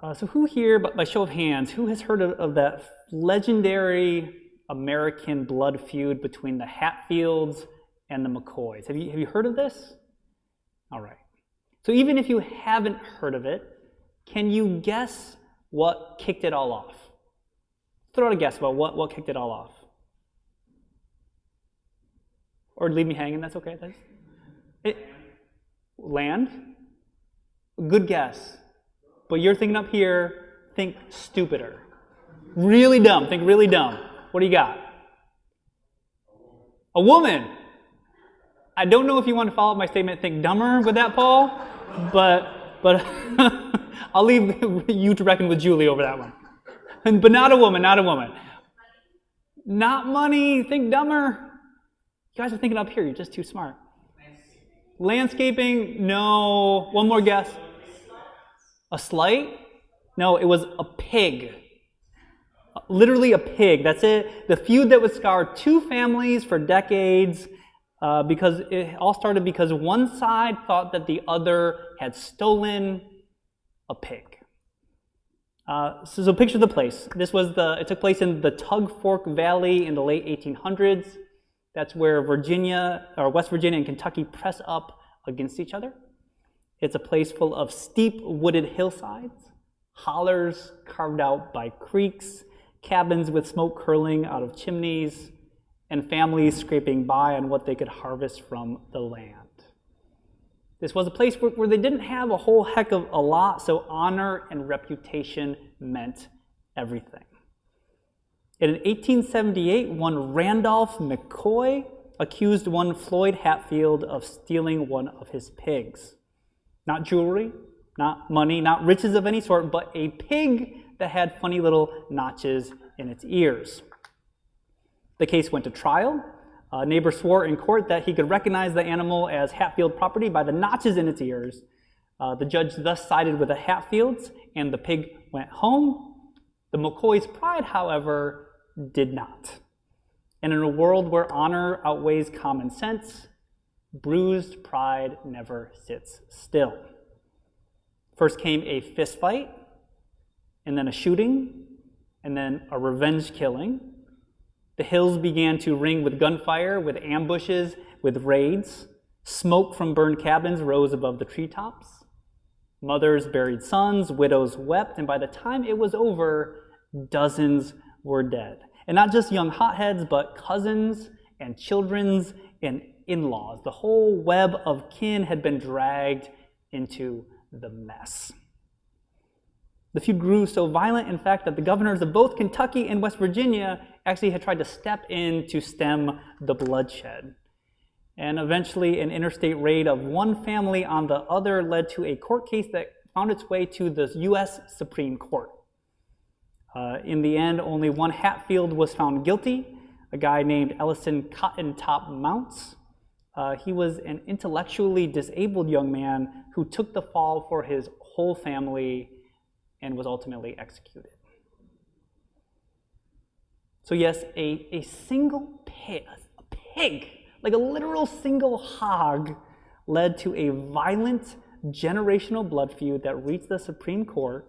So who here, but by show of hands, who has heard of that legendary American blood feud between the Hatfields and the McCoys? Have you heard of this? All right. So even if you haven't heard of it, can you guess what kicked it all off? Throw out a guess about what kicked it all off. Or leave me hanging, that's okay. Land? Good guess. But you're thinking up here, think stupider. Really dumb, think really dumb. What do you got? A woman. I don't know if you want to follow up my statement, think dumber with that, Paul, but I'll leave you to reckon with Julie over that one. But not a woman, not a woman. Not money, think dumber. You guys are thinking up here, you're just too smart. Landscaping, no. One more guess. A slight? No, it was a pig. Literally a pig, that's it. The feud that would scar two families for decades, because it all started because one side thought that the other had stolen a pig. So picture the place. It took place in the Tug Fork Valley in the late 1800s. That's where West Virginia and Kentucky press up against each other. It's a place full of steep wooded hillsides, hollers carved out by creeks, cabins with smoke curling out of chimneys, and families scraping by on what they could harvest from the land. This was a place where they didn't have a whole heck of a lot, so honor and reputation meant everything. In 1878, one Randolph McCoy accused one Floyd Hatfield of stealing one of his pigs. Not jewelry, not money, not riches of any sort, but a pig that had funny little notches in its ears. The case went to trial. A neighbor swore in court that he could recognize the animal as Hatfield property by the notches in its ears. The judge thus sided with the Hatfields, and the pig went home. The McCoys' pride, however, did not. And in a world where honor outweighs common sense, bruised pride never sits still. First came a fist fight, and then a shooting, and then a revenge killing. The hills began to ring with gunfire, with ambushes, with raids. Smoke from burned cabins rose above the treetops. Mothers buried sons, widows wept, and by the time it was over, dozens were dead. And not just young hotheads, but cousins and children's and in-laws. The whole web of kin had been dragged into the mess. The feud grew so violent, in fact, that the governors of both Kentucky and West Virginia actually had tried to step in to stem the bloodshed. And eventually, an interstate raid of one family on the other led to a court case that found its way to the U.S. Supreme Court. In the end, only one Hatfield was found guilty, a guy named Ellison Cotton Top Mounts. He was an intellectually disabled young man who took the fall for his whole family and was ultimately executed. So yes, a single pig, like a literal single hog, led to a violent generational blood feud that reached the Supreme Court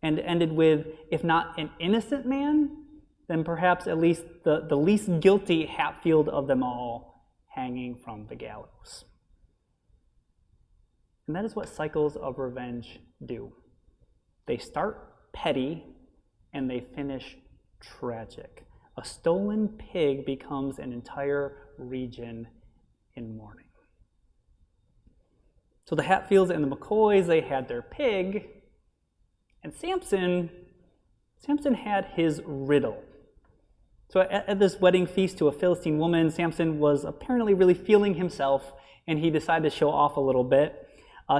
and ended with, if not an innocent man, then perhaps at least the least guilty Hatfield of them all hanging from the gallows. And that is what cycles of revenge do. They start petty and they finish tragic. A stolen pig becomes an entire region in mourning. So the Hatfields and the McCoys, they had their pig, and Samson had his riddle. So at this wedding feast to a Philistine woman, Samson was apparently really feeling himself, and he decided to show off a little bit.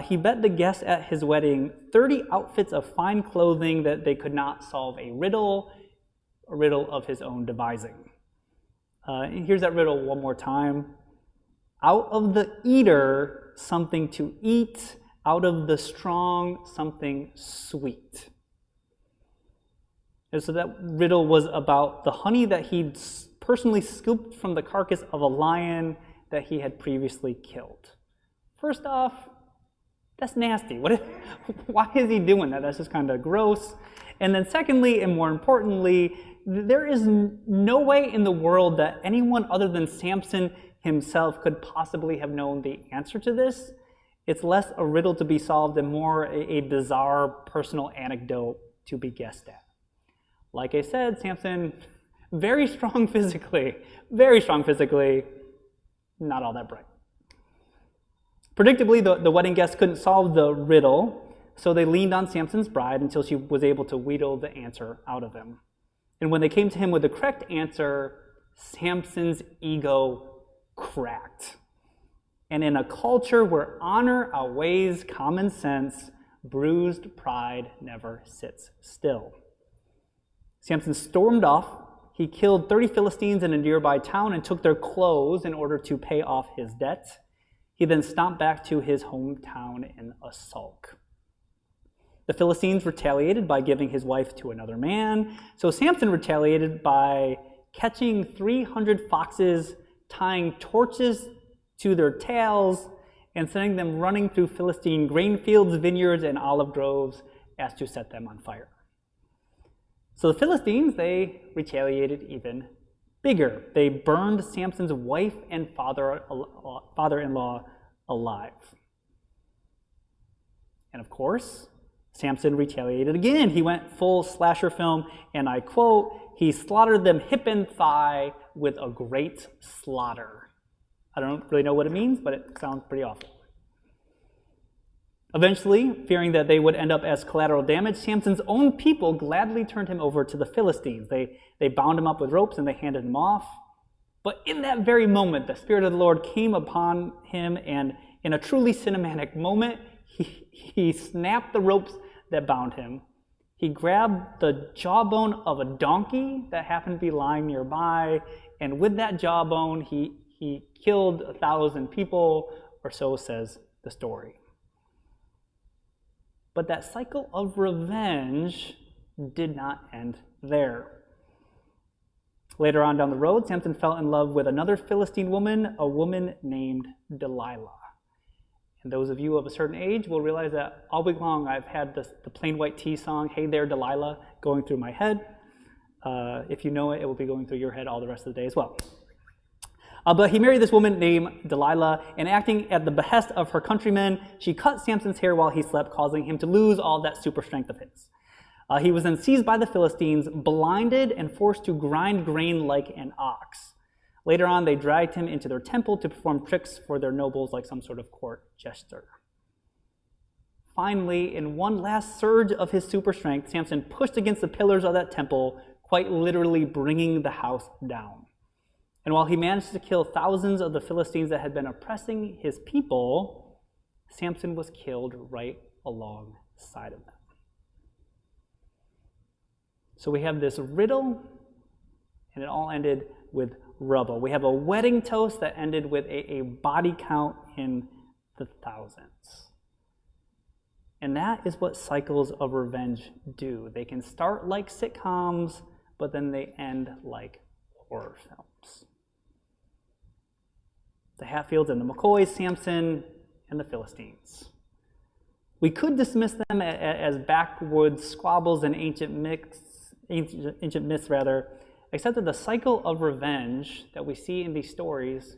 He bet the guests at his wedding 30 outfits of fine clothing that they could not solve a riddle of his own devising. And here's that riddle one more time. Out of the eater, something to eat. Out of the strong, something sweet. And so that riddle was about the honey that he'd personally scooped from the carcass of a lion that he had previously killed. First off, That's nasty. Why is he doing that? That's just kind of gross. And then secondly, and more importantly, there is no way in the world that anyone other than Samson himself could possibly have known the answer to this. It's less a riddle to be solved and more a bizarre personal anecdote to be guessed at. Like I said, Samson, very strong physically, not all that bright. Predictably, the wedding guests couldn't solve the riddle, so they leaned on Samson's bride until she was able to wheedle the answer out of him. And when they came to him with the correct answer, Samson's ego cracked. And in a culture where honor outweighs common sense, bruised pride never sits still. Samson stormed off. He killed 30 Philistines in a nearby town and took their clothes in order to pay off his debt. He then stomped back to his hometown in a sulk. The Philistines retaliated by giving his wife to another man. So Samson retaliated by catching 300 foxes, tying torches to their tails, and sending them running through Philistine grain fields, vineyards, and olive groves as to set them on fire. So the Philistines, they retaliated even bigger. They burned Samson's wife and father-in-law alive. And of course, Samson retaliated again. He went full slasher film, and I quote, "He slaughtered them hip and thigh with a great slaughter." I don't really know what it means, but it sounds pretty awful. Eventually, fearing that they would end up as collateral damage, Samson's own people gladly turned him over to the Philistines. They bound him up with ropes and they handed him off. But in that very moment, the Spirit of the Lord came upon him, and in a truly cinematic moment, he snapped the ropes that bound him. He grabbed the jawbone of a donkey that happened to be lying nearby, and with that jawbone, he killed 1,000 people, or so says the story. But that cycle of revenge did not end there. Later on down the road, Samson fell in love with another Philistine woman, a woman named Delilah. And those of you of a certain age will realize that all week long I've had the Plain White Tee song, "Hey There, Delilah," going through my head. If you know it, it will be going through your head all the rest of the day as well. But he married this woman named Delilah, and acting at the behest of her countrymen, she cut Samson's hair while he slept, causing him to lose all that super strength of his. He was then seized by the Philistines, blinded, and forced to grind grain like an ox. Later on, they dragged him into their temple to perform tricks for their nobles like some sort of court jester. Finally, in one last surge of his super strength, Samson pushed against the pillars of that temple, quite literally bringing the house down. And while he managed to kill thousands of the Philistines that had been oppressing his people, Samson was killed right alongside of them. So we have this riddle, and it all ended with rubble. We have a wedding toast that ended with a body count in the thousands. And that is what cycles of revenge do. They can start like sitcoms, but then they end like horror films. The Hatfields and the McCoys, Samson, and the Philistines. We could dismiss them as backwoods squabbles and ancient myths, except that the cycle of revenge that we see in these stories,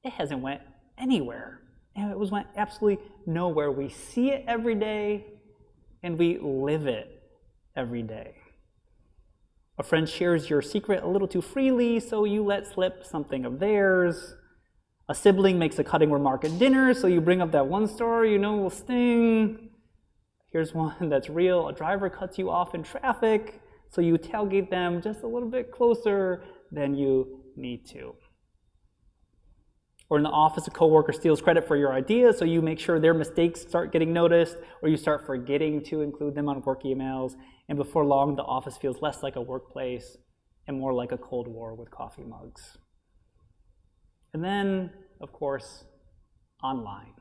it hasn't went anywhere. And it went absolutely nowhere. We see it every day, and we live it every day. A friend shares your secret a little too freely, so you let slip something of theirs. A sibling makes a cutting remark at dinner, so you bring up that one story you know will sting. Here's one that's real. A driver cuts you off in traffic, so you tailgate them just a little bit closer than you need to. Or in the office, a coworker steals credit for your idea, so you make sure their mistakes start getting noticed, or you start forgetting to include them on work emails, and before long, the office feels less like a workplace and more like a Cold War with coffee mugs. And then, of course, online.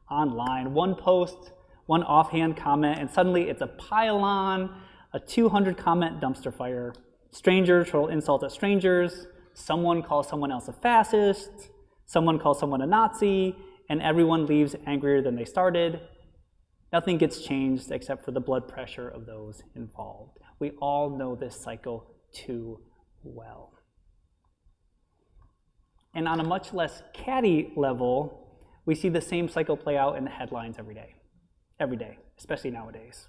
One post, one offhand comment, and suddenly it's a pile-on, a 200-comment dumpster fire. Strangers hurl insults at strangers. Someone calls someone else a fascist. Someone calls someone a Nazi. and everyone leaves angrier than they started. Nothing gets changed except for the blood pressure of those involved. We all know this cycle too well. And on a much less catty level, we see the same cycle play out in the headlines every day, especially nowadays.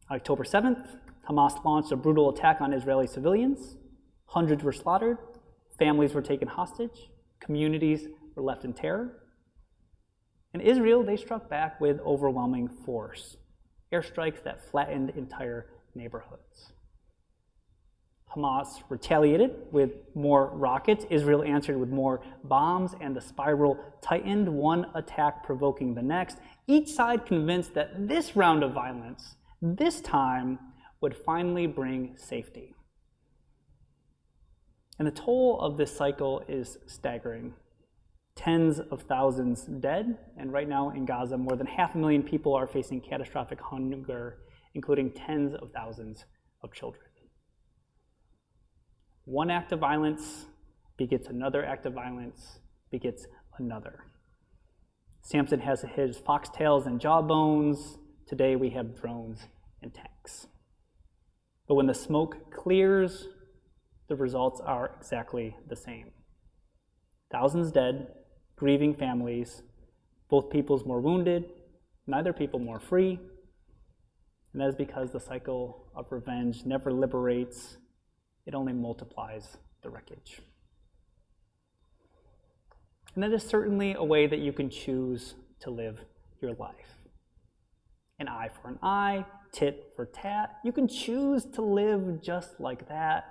October 7th, Hamas launched a brutal attack on Israeli civilians. Hundreds were slaughtered, families were taken hostage, communities were left in terror. In Israel, they struck back with overwhelming force, airstrikes that flattened entire neighborhoods. Hamas retaliated with more rockets. Israel answered with more bombs, and the spiral tightened, one attack provoking the next. Each side convinced that this round of violence, this time, would finally bring safety. And the toll of this cycle is staggering. Tens of thousands dead, and right now in Gaza, more than 500,000 people are facing catastrophic hunger, including tens of thousands of children. One act of violence begets another act of violence, begets another. Samson has his foxtails and jawbones. Today we have drones and tanks. But when the smoke clears, the results are exactly the same. Thousands dead, grieving families, both peoples more wounded, neither people more free. And that is because the cycle of revenge never liberates, it only multiplies the wreckage. And that is certainly a way that you can choose to live your life. An eye for an eye, tit for tat. You can choose to live just like that.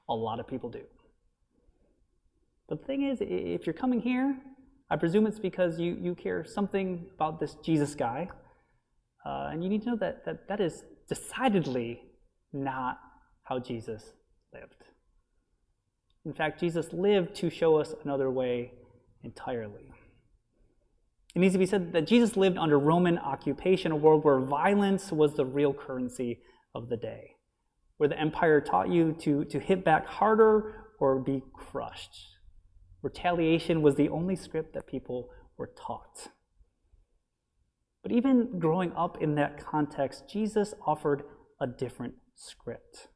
A lot of people do. But the thing is, if you're coming here, I presume it's because you care something about this Jesus guy. And you need to know that is decidedly not how Jesus lived. In fact, Jesus lived to show us another way entirely. It needs to be said that Jesus lived under Roman occupation, a world where violence was the real currency of the day, where the empire taught you to hit back harder or be crushed. Retaliation was the only script that people were taught. But even growing up in that context, Jesus offered a different script.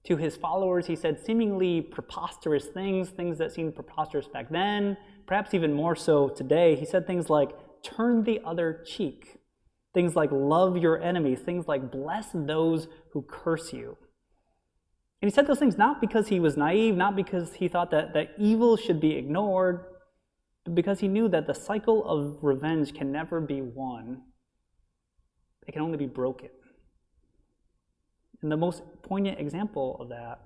To his followers, he said seemingly preposterous things that seemed preposterous back then, perhaps even more so today. He said things like, turn the other cheek. Things like, love your enemies. Things like, bless those who curse you. And he said those things not because he was naive, not because he thought that evil should be ignored, but because he knew that the cycle of revenge can never be won. It can only be broken. And the most poignant example of that,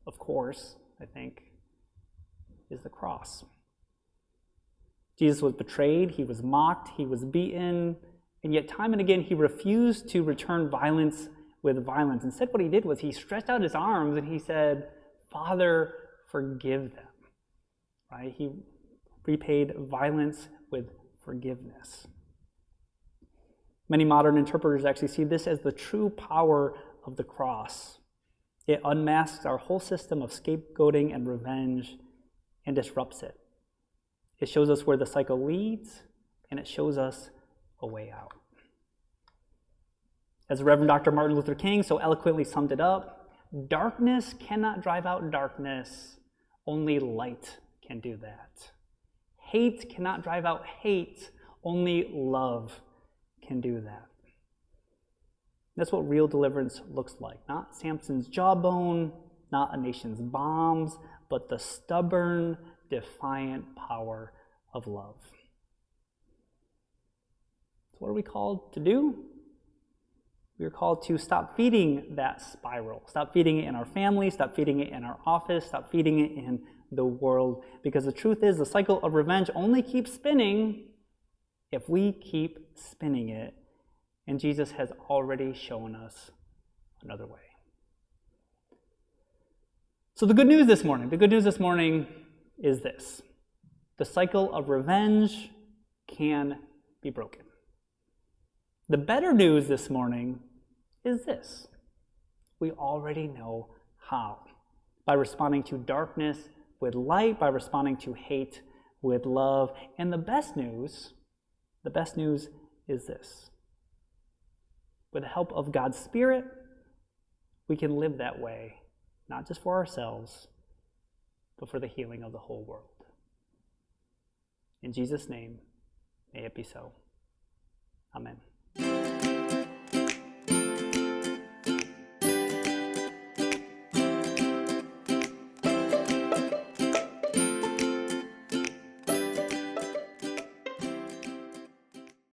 of course, I think, is the cross. Jesus was betrayed, he was mocked, he was beaten, and yet time and again he refused to return violence with violence. Instead, what he did was he stretched out his arms and he said, Father, forgive them. Right? He repaid violence with forgiveness. Many modern interpreters actually see this as the true power of the cross. It unmasks our whole system of scapegoating and revenge and disrupts it. It shows us where the cycle leads, and it shows us a way out. As the Reverend Dr. Martin Luther King so eloquently summed it up, darkness cannot drive out darkness, only light can do that. Hate cannot drive out hate, only love can do that. That's what real deliverance looks like. Not Samson's jawbone, not a nation's bombs, but the stubborn, defiant power of love. So what are we called to do? We are called to stop feeding that spiral. Stop feeding it in our family, stop feeding it in our office, stop feeding it in the world. Because the truth is, the cycle of revenge only keeps spinning if we keep spinning it. And Jesus has already shown us another way. So the good news this morning is this. The cycle of revenge can be broken. The better news this morning is this. We already know how. By responding to darkness with light, by responding to hate with love. And the best news is this. With the help of God's Spirit, we can live that way, not just for ourselves, but for the healing of the whole world. In Jesus' name, may it be so. Amen.